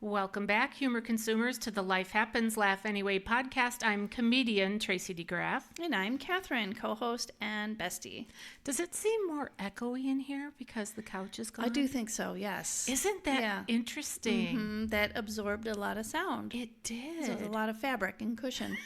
Welcome back, humor consumers, to the Life Happens, Laugh Anyway podcast. I'm comedian Tracy DeGraff. And I'm Catherine, co-host and bestie. Does it seem more echoey in here because the couch is gone? I do think so, yes. Isn't that interesting? Mm-hmm. That absorbed a lot of sound. It did. So a lot of fabric and cushion.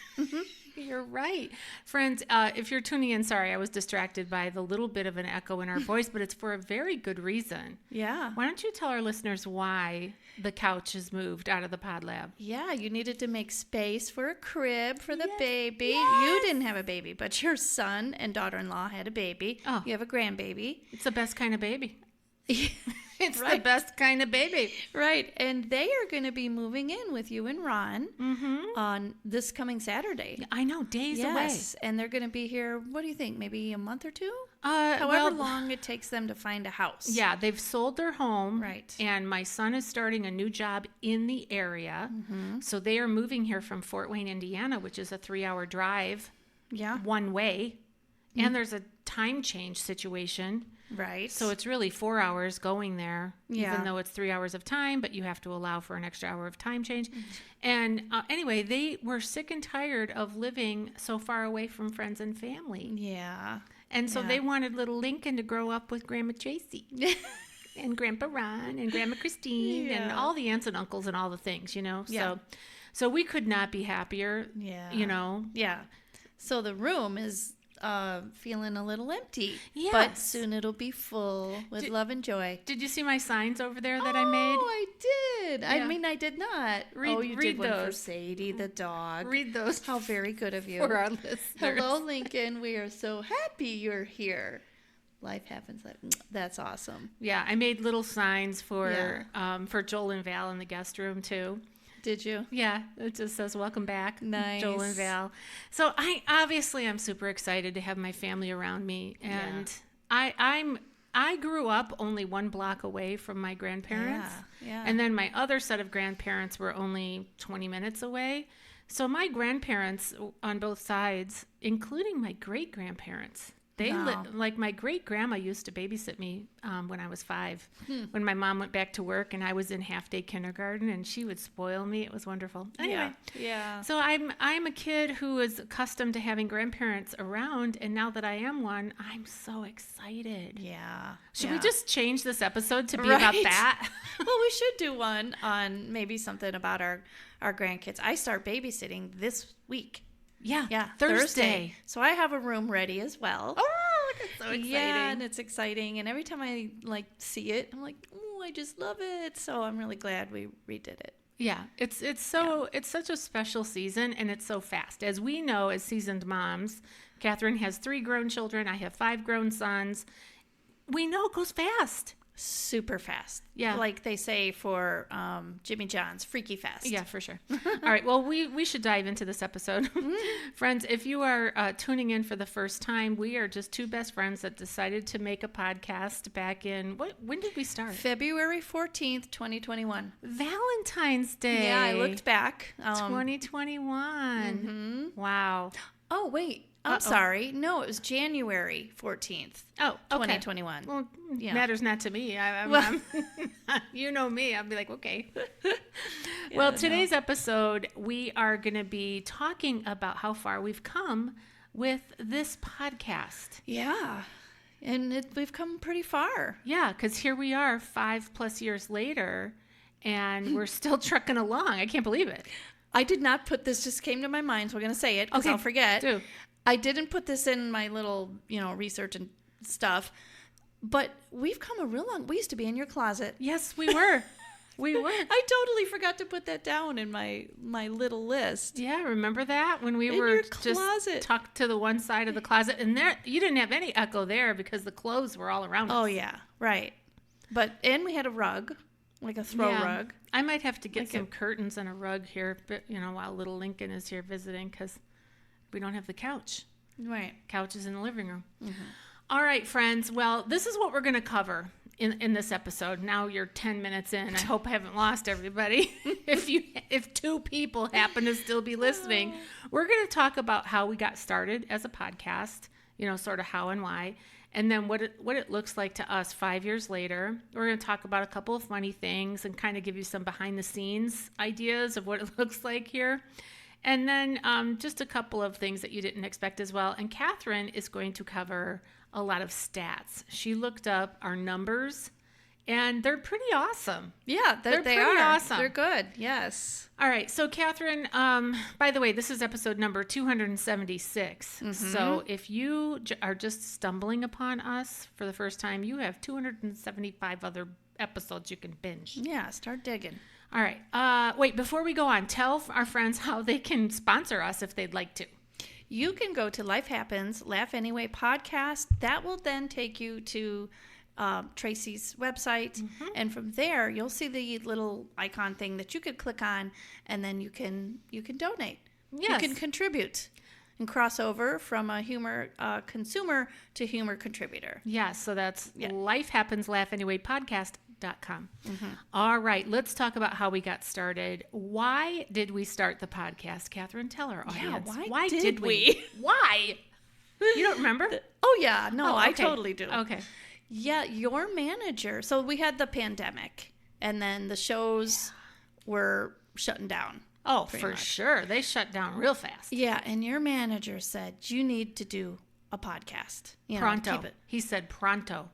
You're right. Friends, if you're tuning in, sorry, I was distracted by the little bit of an echo in our voice, but it's for a very good reason. Yeah. Why don't you tell our listeners why the couch is moved out of the pod lab? Yeah, you needed to make space for a crib for the baby. Yes. You didn't have a baby, but your son and daughter-in-law had a baby. Oh. You have a grandbaby. It's the best kind of baby. It's Right. the best kind of baby. Right, and they are going to be moving in with you and Ron on this coming Saturday. I know, days Yes, and they're going to be here, what do you think, maybe a month or two? away. However long it takes them to find a house. Yeah, they've sold their home. Right. And my son is starting a new job in the area. So they are moving here from Fort Wayne, Indiana, which is a 3-hour drive Yeah, one way. And there's a time change situation. right. So it's really 4 hours going there, Yeah. even though it's 3 hours of time, but you have to allow for an extra hour of time change. And anyway, they were sick and tired of living so far away from friends and family. Yeah. And so Yeah. they wanted little Lincoln to grow up with Grandma Tracy and Grandpa Ron and Grandma Christine and Yeah. all the aunts and uncles and all the things, you know? Yeah. So we could not be happier, Yeah. you know? Yeah. So the room is feeling a little empty. Yes. But soon it'll be full with love and joy. Did you see my signs over there that I made? Oh, I did. Yeah. I mean, I did not. You read did one for those. Sadie the dog. Read those How very good of you. for our listeners. Hello, Lincoln. We are so happy you're here. Life happens. That's awesome. Yeah, I made little signs for Joel and Val in the guest room too. Did you? Yeah, it just says welcome back, Nice. Joel and Val. So I'm super excited to have my family around me, and I grew up only 1 block away from my grandparents, Yeah. and then my other set of grandparents were only 20 minutes away. So my grandparents on both sides, including my great grandparents. Wow. Like my great grandma used to babysit me when I was 5, when my mom went back to work and I was in half-day kindergarten, and she would spoil me. It was wonderful. Anyway, Yeah. so I'm a kid who is accustomed to having grandparents around, and now that I am one, I'm so excited. Yeah. Should Yeah. we just change this episode to be Right. about that? Well, we should do one on maybe something about our grandkids. I start babysitting this week. Yeah, Thursday. So I have a room ready as well. Oh, that's so exciting. Yeah, and it's exciting. And every time I see it, I'm like, oh, I just love it. So I'm really glad we redid it. Yeah, it's such a special season, and it's so fast. As we know, as seasoned moms, Catherine has 3 grown children. I have 5 grown sons. We know it goes fast. Super fast. Yeah. Like they say for Jimmy John's, freaky fast. Yeah, for sure. All right. Well, we should dive into this episode. Friends, if you are tuning in for the first time, we are just 2 best friends that decided to make a podcast back in, when did we start? February 14th, 2021. Valentine's Day. Yeah, I looked back. 2021. Wow. Oh, wait. I'm sorry. No, it was January 14th. Oh, okay. 2021. Well, Yeah. matters not to me. You know me. I'll be like, okay. Yeah, Well, today's episode, we are going to be talking about how far we've come with this podcast. Yeah. And we've come pretty far. Yeah, because here we are 5+ years later, and we're still trucking along. I can't believe it. I did not put this, just came to my mind, so we're going to say it because I'll forget. Do. I didn't put this in my little, research and stuff, but we've come a real long, we used to be in your closet. Yes, we were. We were. I totally forgot to put that down in my little list. Yeah, remember that? When we In were your just closet. tucked to the one side of the closet, and there you didn't have any echo there because the clothes were all around us. Oh, yeah, right. And we had a rug, like a throw rug. I might have to get some curtains and a rug here, but while little Lincoln is here visiting, because we don't have the couch. Right. Couch is in the living room. Mm-hmm. All right, friends. Well, this is what we're going to cover in this episode. Now you're 10 minutes in. I hope I haven't lost everybody. If 2 people happen to still be listening, we're going to talk about how we got started as a podcast, sort of how and why. and then what it looks like to us 5 years later. We're going to talk about a couple of funny things and kind of give you some behind the scenes ideas of what it looks like here. And then just a couple of things that you didn't expect as well. And Catherine is going to cover a lot of stats. She looked up our numbers, and they're pretty awesome. Yeah, they pretty are. Awesome. They're good. Yes. All right. So, Catherine, by the way, this is episode number 276. Mm-hmm. So if you are just stumbling upon us for the first time, you have 275 other episodes you can binge. Yeah, start digging. All right. Wait, before we go on, tell our friends how they can sponsor us if they'd like to. You can go to Life Happens, Laugh Anyway podcast. That will then take you to Tracy's website. Mm-hmm. And from there, you'll see the little icon thing that you could click on, and then you can donate. Yes. You can contribute and cross over from a humor consumer to humor contributor. Yeah, so that's Life Happens, Laugh Anyway podcast.com. Mm-hmm. All right, let's talk about how we got started. Why did we start the podcast? Catherine, tell our audience. Yeah, why did we? Why? You don't remember? Oh, yeah. No, okay. I totally do. Okay. Yeah, your manager. So we had the pandemic, and then the shows were shutting down. Oh, for much. Sure. They shut down real fast. Yeah, and your manager said, you need to do a podcast. Pronto. He said pronto.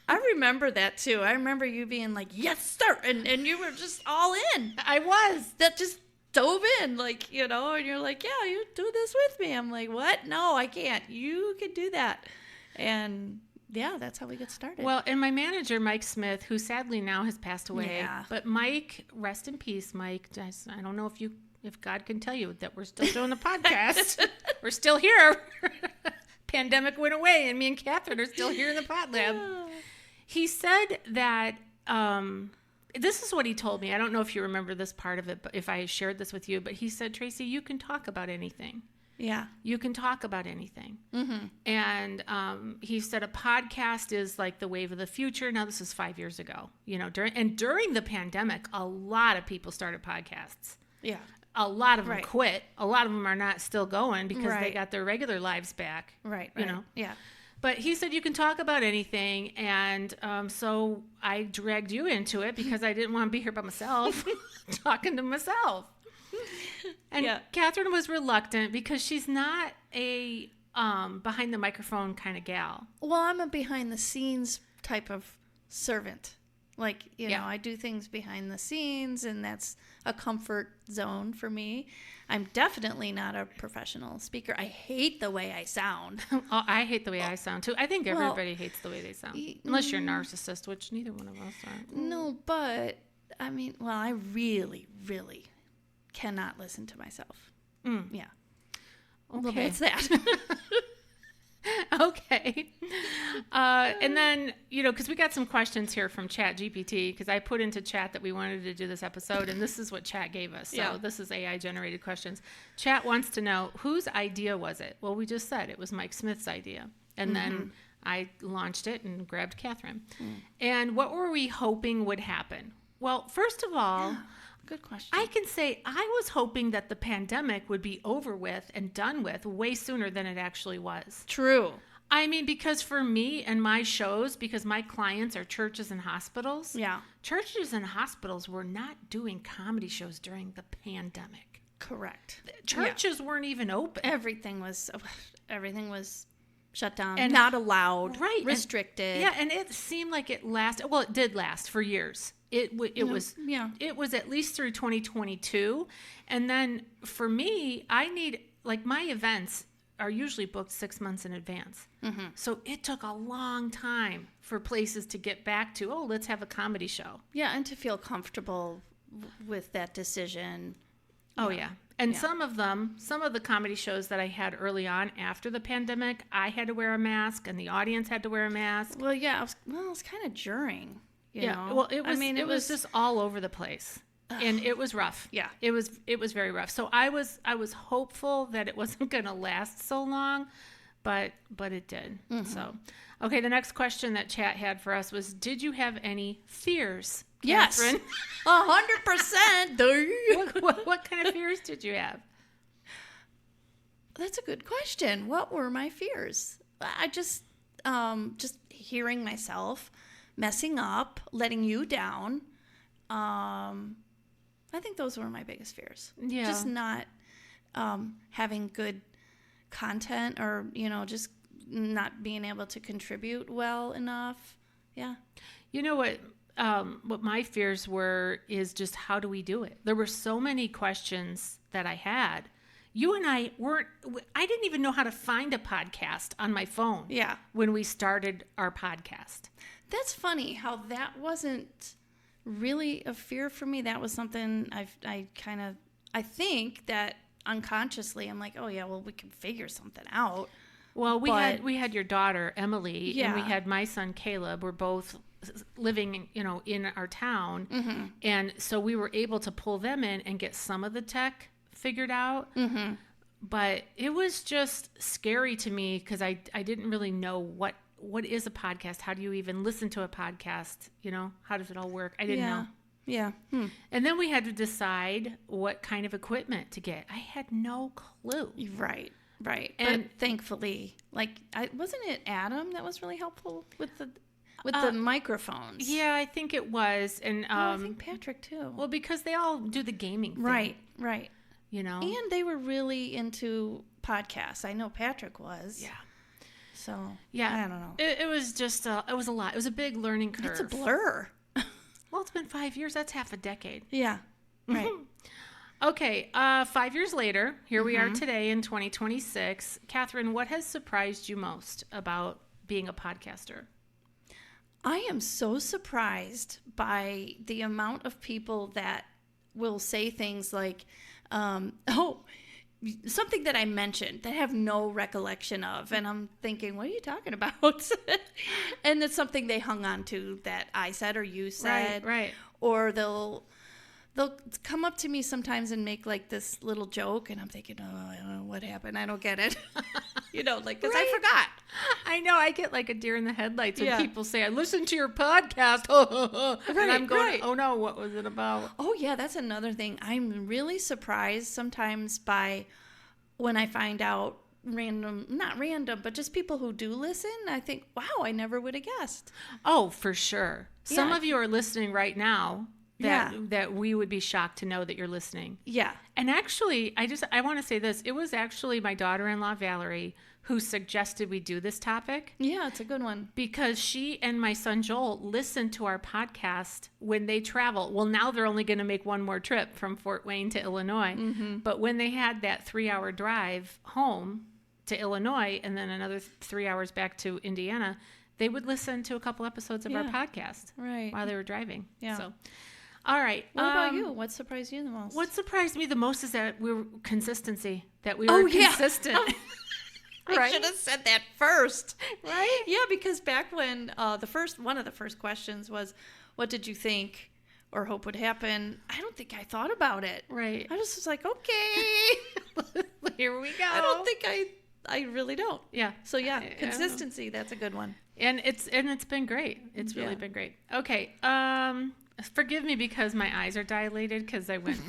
I remember that too. I remember you being like, yes, sir. And you were just all in. I was. That just dove in, like, and you're like, yeah, you do this with me. I'm like, what? No, I can't. You can do that. And yeah, that's how we get started. Well, and my manager, Mike Smith, who sadly now has passed away. Yeah. But Mike, rest in peace, Mike. I don't know if God can tell you that we're still doing the podcast. We're still here. Pandemic went away, and me and Catherine are still here in the pod lab. He said that, this is what he told me. I don't know if you remember this part of it, but if I shared this with you, but he said, Tracy, you can talk about anything. Yeah. You can talk about anything. Mm-hmm. And he said a podcast is like the wave of the future. Now, this is 5 years ago, during the pandemic, a lot of people started podcasts. Yeah. A lot of them quit. A lot of them are not still going because they got their regular lives back. Right. Yeah. But he said you can talk about anything. And so I dragged you into it because I didn't want to be here by myself, talking to myself. And Catherine was reluctant because she's not a behind the microphone kind of gal. Well, I'm a behind the scenes type of servant. Like, I do things behind the scenes, and that's a comfort zone for me. I'm definitely not a professional speaker. I hate the way I sound. Oh, I hate the way I sound, too. I think everybody hates the way they sound. Unless you're a narcissist, which neither one of us are. No, but, I really, really cannot listen to myself. Yeah. Okay. Well, it's that. Okay. And then, because we got some questions here from Chat GPT, because I put into chat that we wanted to do this episode, and this is what Chat gave us. So this is AI generated questions. Chat wants to know, whose idea was it? Well, we just said it was Mike Smith's idea. And then I launched it and grabbed Catherine. And what were we hoping would happen? Well, first of all, good question. I can say I was hoping that the pandemic would be over with and done with way sooner than it actually was. True. Because for me and my shows, because my clients are churches and hospitals. Yeah. Churches and hospitals were not doing comedy shows during the pandemic. Correct. Churches weren't even open. Everything was shut down and not allowed. Right. Restricted. And it seemed like it lasted. Well, it did last for years. It was at least through 2022. And then for me, I need, my events are usually booked 6 months in advance. Mm-hmm. So it took a long time for places to get back to, let's have a comedy show. Yeah, and to feel comfortable with that decision. And some of the comedy shows that I had early on after the pandemic, I had to wear a mask and the audience had to wear a mask. Well, it was kind of during. You know? Well, it was. It was just all over the place, and it was rough. Yeah, it was very rough. So I was hopeful that it wasn't going to last so long, but it did. Mm-hmm. So, okay, the next question that Chat had for us was, did you have any fears, Catherine? Yes, 100%. What kind of fears did you have? That's a good question. What were my fears? just hearing myself messing up, letting you down. I think those were my biggest fears. Yeah. Just not having good content, or, just not being able to contribute well enough. Yeah. You know what my fears were is just how do we do it? There were so many questions that I had. You and I didn't even know how to find a podcast on my phone. Yeah. When we started our podcast. That's funny how that wasn't really a fear for me. That was something I think that unconsciously I'm like, oh yeah, well, we can figure something out. Well, we had your daughter Emily, Yeah. and we had my son Caleb. We're both living, in our town, Mm-hmm. and so we were able to pull them in and get some of the tech figured out. Mm-hmm. But it was just scary to me because I didn't really know what is a podcast. How do you even listen to a podcast? How does it all work? I didn't know. Yeah. And then we had to decide what kind of equipment to get. I had no clue. Right. And but thankfully, wasn't it Adam that was really helpful with the microphones? Yeah, I think it was. And I think Patrick too. well, because they all do the gaming thing. Right. And they were really into podcasts. I know Patrick was. Yeah. So, yeah, I don't know. It was just, it was a lot. It was a big learning curve. It's a blur. Well, it's been 5 years. That's half a decade. Yeah. Right. Okay. 5 years later, here we are today in 2026. Catherine, what has surprised you most about being a podcaster? I am so surprised by the amount of people that will say things like, something that I mentioned that I have no recollection of. And I'm thinking, what are you talking about? And it's something they hung on to that I said or you said. Right. Or they'll come up to me sometimes and make like this little joke. And I'm thinking, oh, I don't know what happened. I don't get it. Because I forgot. I know. I get like a deer in the headlights when Yeah. people say, I listened to your podcast. And I'm going, oh no, what was it about? Oh, yeah, that's another thing. I'm really surprised sometimes by when I find out not random, but just people who do listen. I think, wow, I never would have guessed. Oh, for sure. Some Yeah. of you are listening right now Yeah. that we would be shocked to know that you're listening. Yeah. And actually, I want to say this. It was actually my daughter-in-law, Valerie, who suggested we do this topic. Yeah, it's a good one. Because she and my son Joel listen to our podcast when they travel. Well, now they're only going to make one more trip from Fort Wayne to Illinois. Mm-hmm. But when they had that 3-hour drive home to Illinois and then another 3 hours back to Indiana, they would listen to a couple episodes of our podcast Right. while they were driving. Yeah. So, all right. What about you? What surprised you the most? What surprised me the most is that we were consistency. That we were consistent. I should have said that first. Right? Yeah, because back when one of the first questions was, what did you think or hope would happen? I don't think I thought about it. Right. I just was like, okay. Here we go. I don't think I really don't. Yeah. So yeah, consistency, that's a good one. And it's been great. It's really been great. Okay. Forgive me because my eyes are dilated because I went.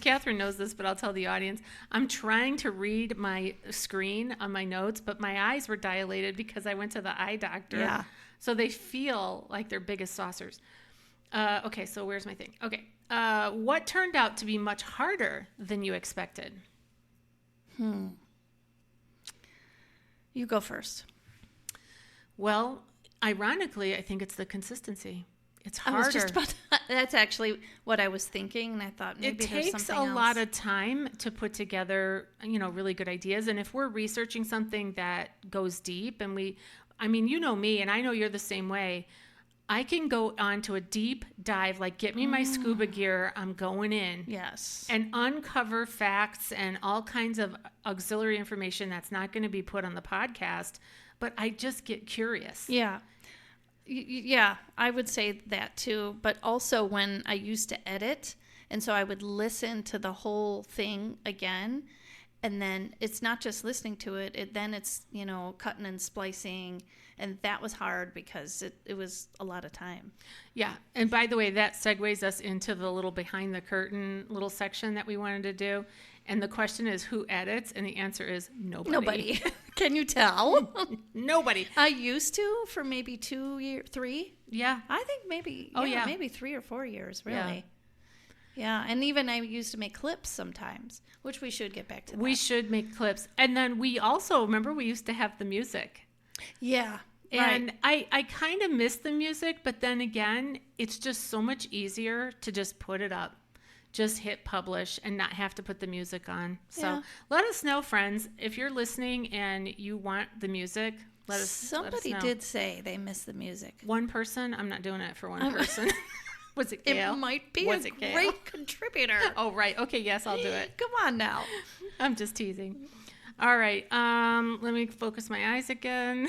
Catherine knows this, but I'll tell the audience. I'm trying to read my screen on my notes, but my eyes were dilated because I went to the eye doctor. Yeah. So they feel like they're big as saucers. Okay, so where's my thing? Okay. What turned out to be much harder than you expected? You go first. Well, ironically, I think it's the consistency. It's I harder. was just about that's actually what I was thinking, and I thought maybe it there's takes something a else. lot of time to put together, really good ideas. And if we're researching something that goes deep, and you know me, and I know you're the same way. I can go on to a deep dive, like get me my scuba gear, I'm going in. Yes. And uncover facts and all kinds of auxiliary information that's not going to be put on the podcast, but I just get curious. Yeah. Yeah, I would say that too. But also when I used to edit, and so I would listen to the whole thing again, And then it's not just listening to it. Then it's, cutting and splicing. And that was hard because it was a lot of time. Yeah. And by the way, that segues us into the little behind the curtain little section that we wanted to do. And the question is, who edits? And the answer is nobody. Nobody. Can you tell? Nobody. I used to for maybe 2 years, 3. Yeah. I think maybe, maybe 3 or 4 years, really. Yeah. And even I used to make clips sometimes, which we should get back to that. We should make clips. And then we also, remember, we used to have the music. Yeah. And I kind of miss the music, but then again, it's just so much easier to just put it up. Just hit publish and not have to put the music on. So let us know, friends, if you're listening and you want the music, let us know. Somebody did say they miss the music. One person? I'm not doing it for one person. Was it Gail? It might be a great contributor. Oh, right. Okay, yes, I'll do it. Come on now. I'm just teasing. All right. Let me focus my eyes again.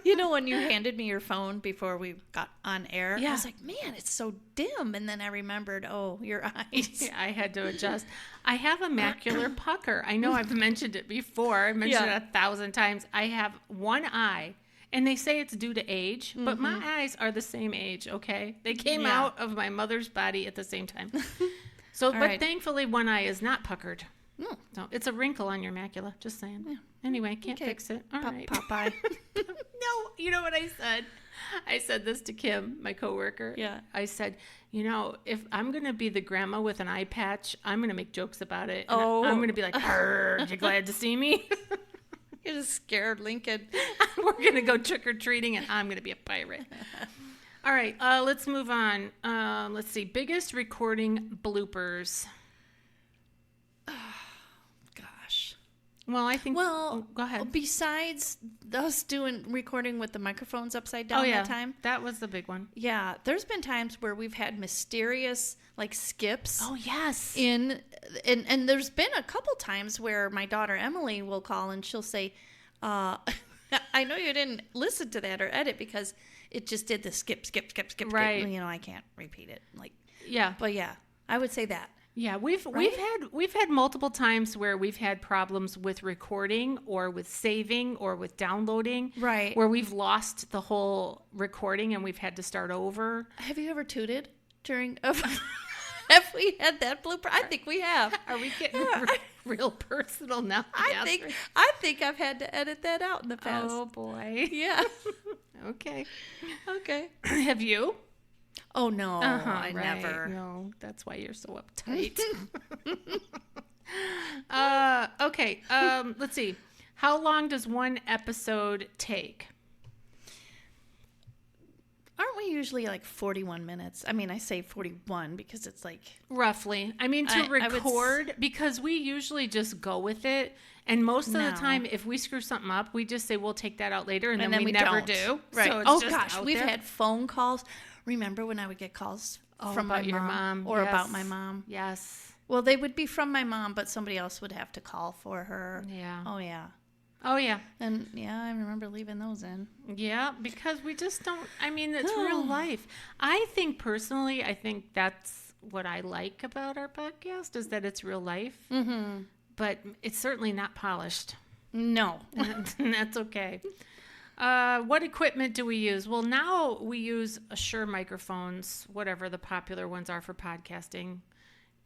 When you handed me your phone before we got on air, I was like, man, it's so dim. And then I remembered, your eyes. Yeah, I had to adjust. I have a macular pucker. I know I've mentioned it before. I've mentioned it 1,000 times. I have one eye, and they say it's due to age, but my eyes are the same age, okay? They came out of my mother's body at the same time. So, thankfully, one eye is not puckered. So it's a wrinkle on your macula, just saying. Yeah. Anyway, can't fix it. All right. Popeye. No, you know what I said? I said this to Kim, my coworker. Yeah. I said, if I'm going to be the grandma with an eye patch, I'm going to make jokes about it. And I'm going to be like, you glad to see me? You're just scared, Lincoln. We're going to go trick-or-treating, and I'm going to be a pirate. All right, let's move on. Let's see. Biggest recording bloopers. Well, I think... Well, go ahead. Besides us recording with the microphones upside down that time. That was the big one. Yeah. There's been times where we've had mysterious, skips. Oh, yes. And there's been a couple times where my daughter Emily will call and she'll say, I know you didn't listen to that or edit because it just did the skip. Right. I can't repeat it. Yeah. But yeah, I would say that. Yeah, we've had multiple times where we've had problems with recording or with saving or with downloading. Right. Where we've lost the whole recording and we've had to start over. Have you ever tooted during? Have we had that blooper? I think we have. Are we getting real personal now? I think I've had to edit that out in the past. Oh boy. Yeah. Okay. Have you? Oh, no, I never. No, that's why you're so uptight. Okay, let's see. How long does one episode take? Aren't we usually 41 minutes? I mean, I say 41 because it's Roughly. I mean, to record, because we usually just go with it. And most of the time, if we screw something up, we just say, we'll take that out later. And then we never do. Right. So it's gosh, we've had phone calls. Remember when I would get calls from your mom? Or about my mom? Yes. Well, they would be from my mom, but somebody else would have to call for her. Yeah. Oh, yeah. Oh, yeah. And, I remember leaving those in. Yeah, because we just don't, it's real life. I think that's what I like about our podcast, is that it's real life. Mm-hmm. But it's certainly not polished. No. And that's okay. What equipment do we use? Well, now we use Shure microphones, whatever the popular ones are for podcasting.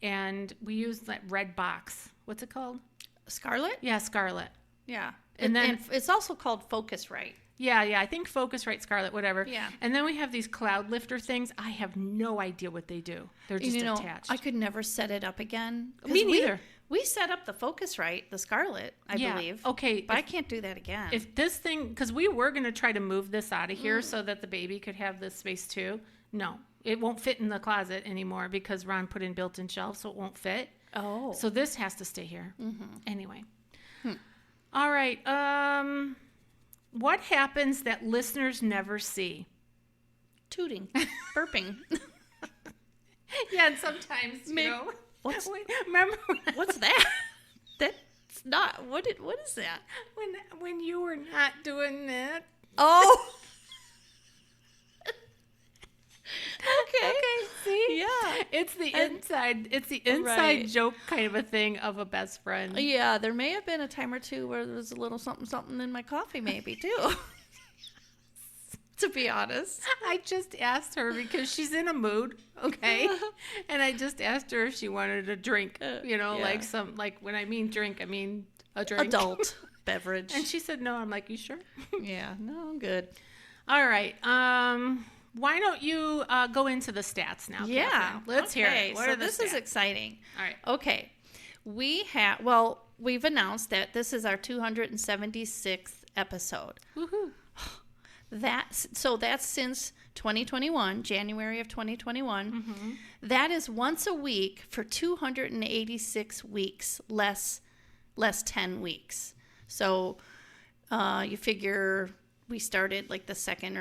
And we use that red box. What's it called? Scarlett? Yeah, Scarlett. Yeah. And then it's also called Focusrite. Yeah. I think Focusrite, Scarlett, whatever. Yeah. And then we have these cloud lifter things. I have no idea what they do. They're just attached. I could never set it up again. Me neither. We set up the Focusrite, the Scarlett, I believe. Okay. But I can't do that again. If this thing, because we were going to try to move this out of here so that the baby could have this space too. No, it won't fit in the closet anymore because Ron put in built-in shelves, so it won't fit. Oh. So this has to stay here. Mm-hmm. Anyway. All right. What happens that listeners never see? Tooting. Burping. Yeah, and sometimes, remember what's that? That's not, what is that? When you were not doing that. Oh. Okay. See? Yeah. It's the inside Right. joke kind of a thing of a best friend. Yeah, there may have been a time or two where there was a little something something in my coffee, maybe too. To be honest. I just asked her because she's in a mood, okay? And I just asked her if she wanted a drink, yeah. like when I mean drink, I mean a drink. Adult beverage. And she said no. I'm like, you sure? Yeah, no, I'm good. All right. Why don't you go into the stats now, Yeah. Catherine? Let's hear it. What so are the this is stats? exciting. All right. Okay. We've announced that this is our 276th episode. Woohoo. That's since 2021, January of 2021. Mm-hmm. That is once a week for 286 weeks, less 10 weeks. So you figure we started like the second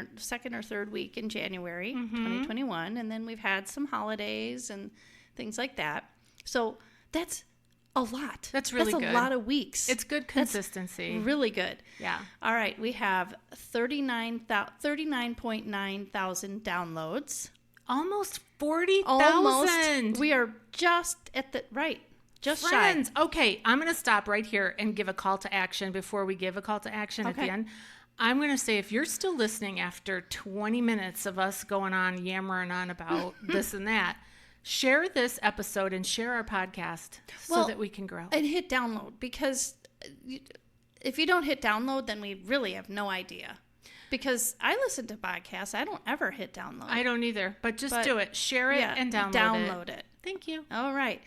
or third week in January 2021, and then we've had some holidays and things like that. So that's a lot. That's really good. That's a lot of weeks. It's good consistency. Really good. Yeah. All right, we have 39.9 thousand downloads. Almost 40,000. Almost. We are just at the just Friends, shy. okay, I'm going to stop right here and give a call to action before we give a call to action at the end. I'm going to say if you're still listening after 20 minutes of us going on yammering on about this and that, share this episode and share our podcast so that we can grow. And hit download, because if you don't hit download, then we really have no idea. Because I listen to podcasts, I don't ever hit download. I don't either, but do it. Share it and download it. Thank you. All right.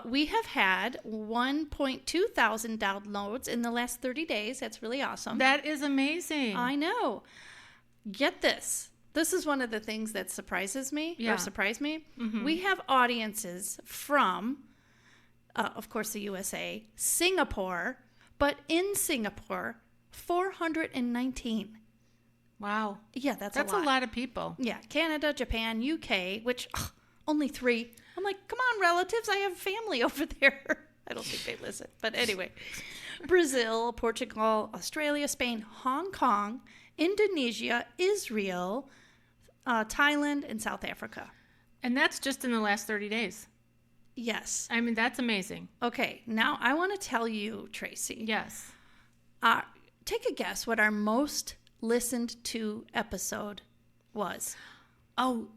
We have had 1.2 thousand downloads in the last 30 days. That's really awesome. That is amazing. I know. Get this. This is one of the things that surprises me, or surprised me. Mm-hmm. We have audiences from, of course, the USA, Singapore, but in Singapore, 419. Wow. Yeah, that's a lot of people. Yeah, Canada, Japan, UK, which only 3. I'm like, come on, relatives, I have family over there. I don't think they listen. But anyway, Brazil, Portugal, Australia, Spain, Hong Kong, Indonesia, Israel, Thailand, and South Africa. And that's just in the last 30 days. Yes. I mean, that's amazing. Okay, now I want to tell you, Tracy. Yes. Take a guess what our most listened to episode was. Oh,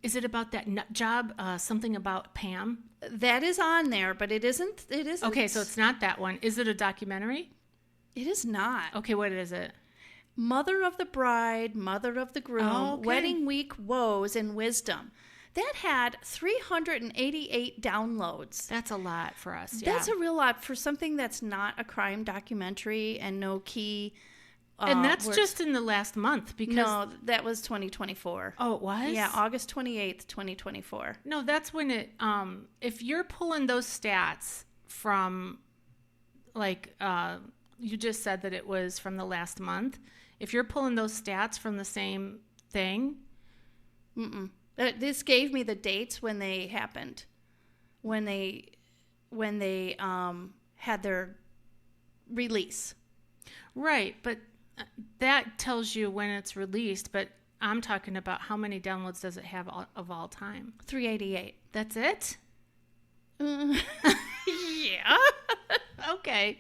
is it about that nut job? Something about Pam? That is on there, but it isn't. Okay, so it's not that one. Is it a documentary? It is not. Okay, what is it? Mother of the Bride, Mother of the Groom, Wedding Week Woes and Wisdom. That had 388 downloads. That's a lot for us. Yeah. That's a real lot for something that's not a crime documentary and no key. And that's just in the last month because... No, that was 2024. Oh, it was? Yeah, August 28th, 2024. No, that's when it... if you're pulling those stats from, like, you just said that it was from the last month. If you're pulling those stats from the same thing... Mm-mm. This gave me the dates when they happened. When they had their release. Right, but... that tells you when it's released, but I'm talking about how many downloads does it have of all time? 388. That's it? Yeah. Okay.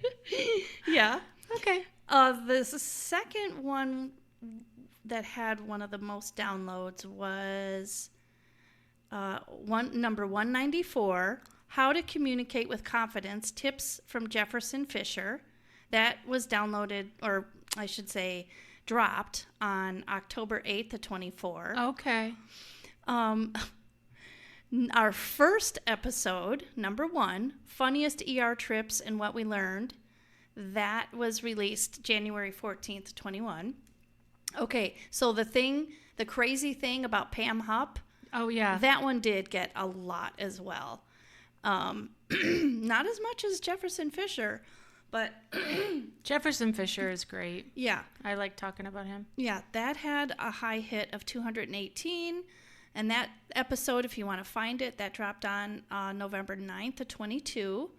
Yeah. Okay. The second one that had one of the most downloads was number 194, How to Communicate with Confidence, Tips from Jefferson Fisher. That was downloaded, or I should say, dropped on October 8th of 24. Okay. Our first episode, number 1, Funniest ER Trips and What We Learned, that was released January 14th, 21. Okay, so the crazy thing about Pam Hupp. Oh, yeah. That one did get a lot as well. Not as much as Jefferson Fisher, but Jefferson Fisher is great. Yeah. I like talking about him. Yeah, that had a high hit of 218. And that episode, if you want to find it, that dropped on November 9th of 22.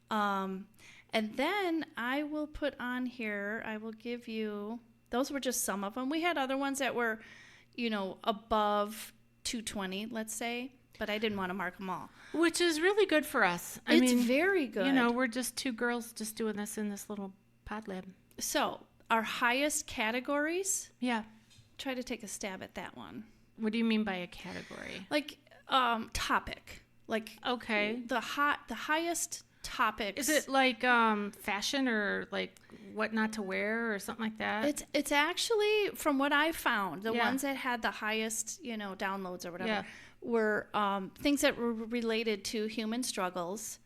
And then I will put on here, I will give you, those were just some of them. We had other ones that were, above 220, let's say, but I didn't want to mark them all. Which is really good for us. It's very good. You know, we're just two girls just doing this in this little pod lab. So our highest categories. Yeah. Try to take a stab at that one. What do you mean by a category? Like topic. Like okay. The highest topics. Is it like fashion or like what not to wear or something like that? It's actually, from what I found, the ones that had the highest, downloads or whatever were things that were related to human struggles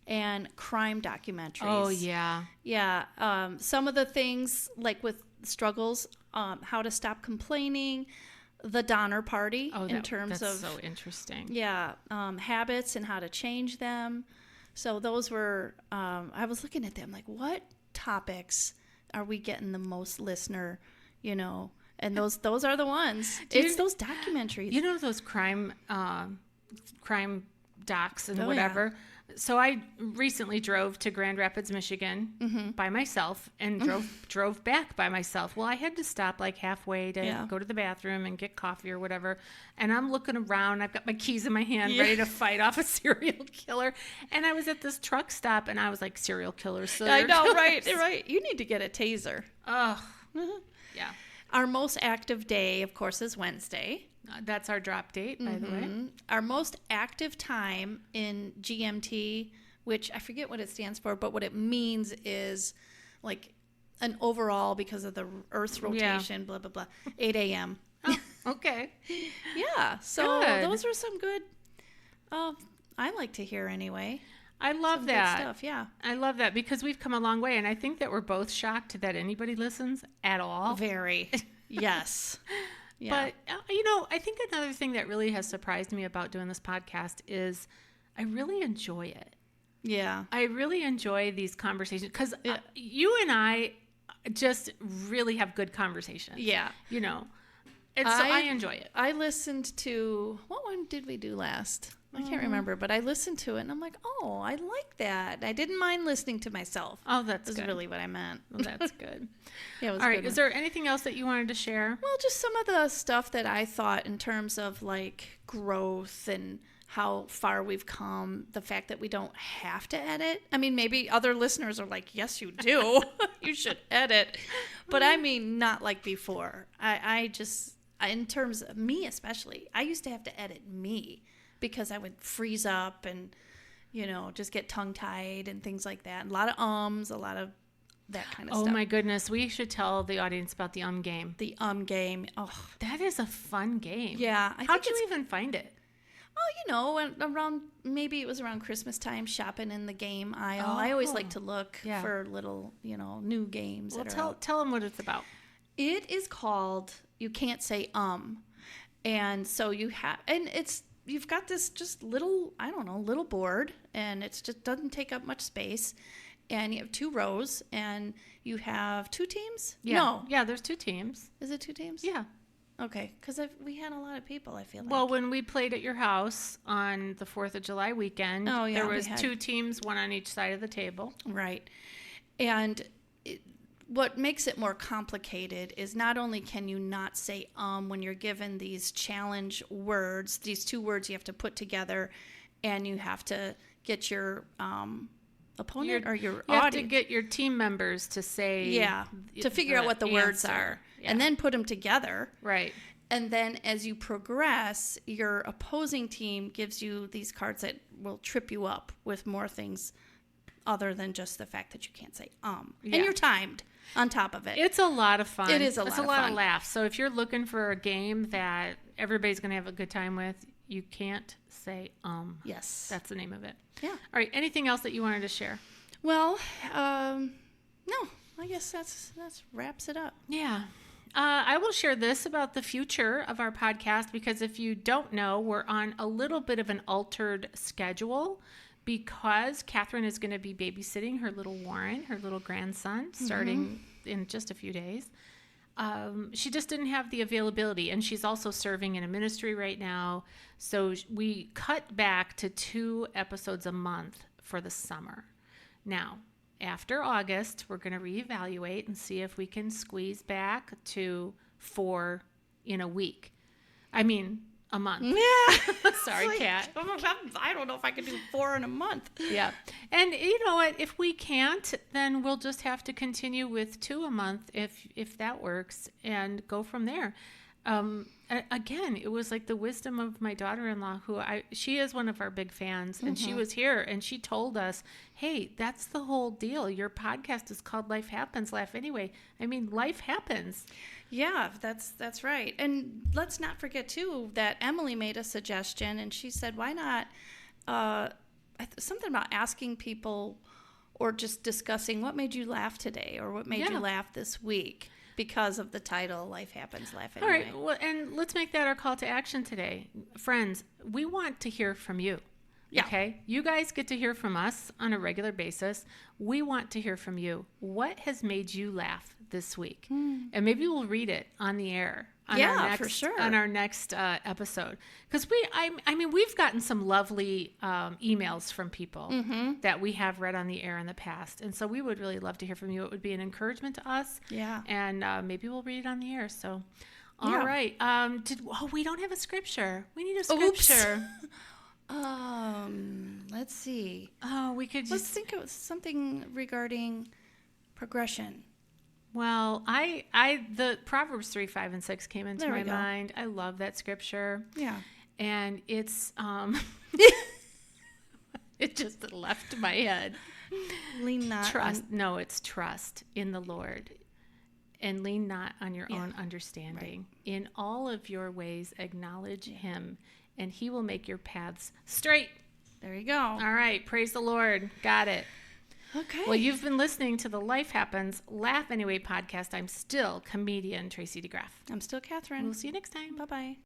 and crime documentaries. Oh yeah. Yeah. Some of the things like with struggles, how to stop complaining, the Donner Party in terms that's of so interesting. Yeah. Habits and how to change them. So those were, I was looking at them like, what topics are we getting the most listener, and those are the ones. It's those documentaries. You know those crime docs and whatever. Yeah. So I recently drove to Grand Rapids, Michigan by myself and drove back by myself. Well, I had to stop like halfway to go to the bathroom and get coffee or whatever. And I'm looking around. I've got my keys in my hand ready to fight off a serial killer. And I was at this truck stop and I was like, serial killers. I know, right. You need to get a taser. Oh, yeah. Our most active day, of course, is Wednesday. That's our drop date, by the way. Our most active time in GMT, which I forget what it stands for, but what it means is like an overall because of the Earth's rotation, blah, blah, blah, 8 a.m. Oh, okay. Yeah. So good. Those are some good, I like to hear anyway. I love that. Good stuff, yeah. I love that because we've come a long way. And I think that we're both shocked that anybody listens at all. Very. Yes. Yeah. But, I think another thing that really has surprised me about doing this podcast is I really enjoy it. Yeah. I really enjoy these conversations because you and I just really have good conversations. Yeah. And so I enjoy it. I listened to, what one did we do last? I can't remember, but I listened to it and I'm like, oh, I like that. I didn't mind listening to myself. Oh, that's good. Really what I meant. Well, that's good. Yeah, it was all a right. good Is there anything else that you wanted to share? Well, just some of the stuff that I thought in terms of like growth and how far we've come, the fact that we don't have to edit. I mean, maybe other listeners are like, yes, you do. You should edit. But I mean, not like before. I just, in terms of me especially, I used to have to edit me because I would freeze up and, just get tongue-tied and things like that. A lot of a lot of that kind of stuff. Oh, my goodness. We should tell the audience about the game. The game. Oh, that is a fun game. Yeah. How'd you even find it? Oh, around, maybe it was around Christmas time, shopping in the game aisle. Oh. I always like to look for little, new games. Well, tell them what it's about. It is called You Can't Say And so you've got this just little, little board, and it just doesn't take up much space. And you have 2 rows, and you have 2 teams? Yeah. No. Yeah, there's 2 teams. Is it 2 teams? Yeah. Okay, because we had a lot of people, I feel like. Well, when we played at your house on the 4th of July weekend, there was 2 teams, 1 on each side of the table. Right. And what makes it more complicated is not only can you not say when you're given these challenge words, these 2 words you have to put together, and you have to get your opponent or your audience. You have to get your team members to say... to figure out what the words are. Yeah. And then put them together. Right. And then as you progress, your opposing team gives you these cards that will trip you up with more things other than just the fact that you can't say Yeah. And you're timed on top of it. It's a lot of fun. It is a lot of fun. It's a lot of laughs. So if you're looking for a game that everybody's going to have a good time with, you can't say Yes. That's the name of it. Yeah. All right. Anything else that you wanted to share? Well, no. I guess that's wraps it up. Yeah. I will share this about the future of our podcast because if you don't know, we're on a little bit of an altered schedule because Catherine is going to be babysitting her little Warren, her little grandson, starting in just a few days. She just didn't have the availability, and she's also serving in a ministry right now. So we cut back to 2 episodes a month for the summer. Now, after August, we're going to reevaluate and see if we can squeeze back to 4 in a week. I mean, a month. Yeah. Sorry, Like, Kat. I don't know if I could do 4 in a month. Yeah. And you know what? If we can't, then we'll just have to continue with 2 a month if that works and go from there. Again, it was like the wisdom of my daughter-in-law she is one of our big fans, and she was here and she told us, hey, that's the whole deal. Your podcast is called Life Happens, Laugh Anyway. I mean, life happens. Yeah, that's right. And let's not forget, too, that Emily made a suggestion, and she said, why not something about asking people or just discussing what made you laugh today or what made you laugh this week because of the title, Life Happens, Laugh Anyway. All right, well, and let's make that our call to action today. Friends, we want to hear from you. Yeah. Okay? You guys get to hear from us on a regular basis. We want to hear from you. What has made you laugh this week? And maybe we'll read it on the air. For sure. On our next episode. Because we've gotten some lovely emails from people that we have read on the air in the past. And so we would really love to hear from you. It would be an encouragement to us. Yeah. And maybe we'll read it on the air. So, all right. We don't have a scripture. We need a scripture. Let's see. Oh, we could just... Let's think of something regarding progression. Well, the Proverbs 3, 5, and 6 came into my mind. I love that scripture. Yeah. And it's, it just left my head. Lean not it's trust in the Lord and lean not on your own understanding. Right. In all of your ways, acknowledge him and he will make your paths straight. There you go. All right. Praise the Lord. Got it. Okay. Well, you've been listening to the Life Happens, Laugh Anyway podcast. I'm still comedian Tracy DeGraff. I'm still Catherine. We'll see you next time. Bye-bye.